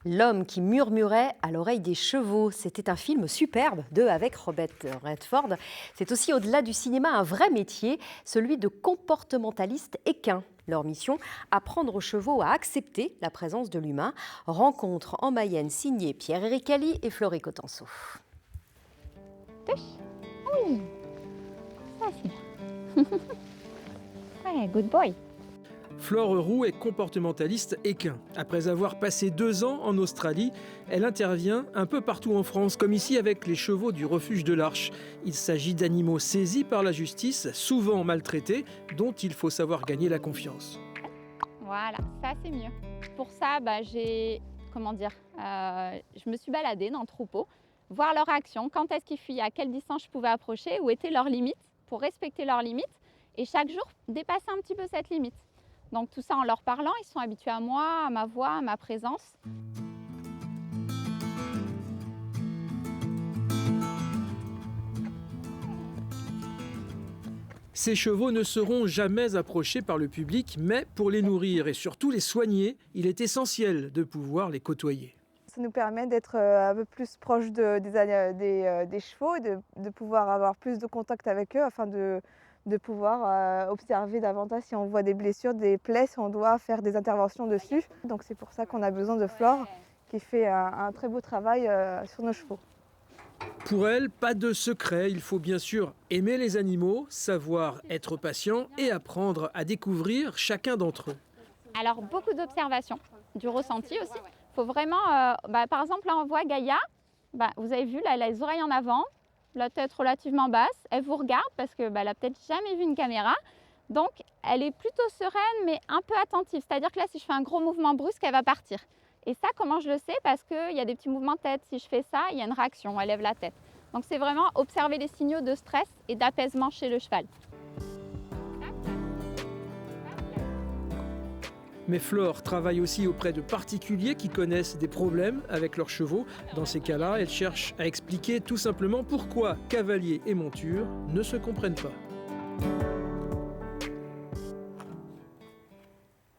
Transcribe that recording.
L'homme qui murmurait à l'oreille des chevaux. C'était un film superbe avec Robert Redford. C'est aussi au-delà du cinéma un vrai métier, celui de comportementaliste équin. Leur mission, apprendre aux chevaux à accepter la présence de l'humain. Rencontre en Mayenne signée Pierre-Éric Cali et Florie Cotenceau. Oui, ça c'est bien. Ouais, good boy. Flore Roux est comportementaliste équin. Après avoir passé 2 ans en Australie, elle intervient un peu partout en France, comme ici avec les chevaux du refuge de l'Arche. Il s'agit d'animaux saisis par la justice, souvent maltraités, dont il faut savoir gagner la confiance. Voilà, ça c'est mieux. Pour ça, je me suis baladée dans le troupeau, voir leur action, quand est-ce qu'ils fuyaient, à quelle distance je pouvais approcher, où étaient leurs limites, pour respecter leurs limites, et chaque jour dépasser un petit peu cette limite. Donc tout ça en leur parlant, ils sont habitués à moi, à ma voix, à ma présence. Ces chevaux ne seront jamais approchés par le public, mais pour les nourrir et surtout les soigner, il est essentiel de pouvoir les côtoyer. Ça nous permet d'être un peu plus proche des chevaux, de pouvoir avoir plus de contact avec eux afin de pouvoir observer davantage si on voit des blessures, des plaies, si on doit faire des interventions dessus. Donc c'est pour ça qu'on a besoin de Flore qui fait un très beau travail sur nos chevaux. Pour elle, pas de secret, il faut bien sûr aimer les animaux, savoir être patient et apprendre à découvrir chacun d'entre eux. Alors beaucoup d'observations, du ressenti aussi. Il faut vraiment, par exemple là on voit Gaïa, vous avez vu, là, elle a les oreilles en avant, la tête relativement basse, elle vous regarde parce qu'elle n'a peut-être jamais vu une caméra. Donc elle est plutôt sereine mais un peu attentive. C'est-à-dire que là si je fais un gros mouvement brusque, elle va partir. Et ça, comment je le sais? Parce qu'il y a des petits mouvements de tête. Si je fais ça, il y a une réaction, elle lève la tête. Donc c'est vraiment observer les signaux de stress et d'apaisement chez le cheval. Mais Flore travaille aussi auprès de particuliers qui connaissent des problèmes avec leurs chevaux. Dans ces cas-là, elle cherche à expliquer tout simplement pourquoi cavalier et monture ne se comprennent pas.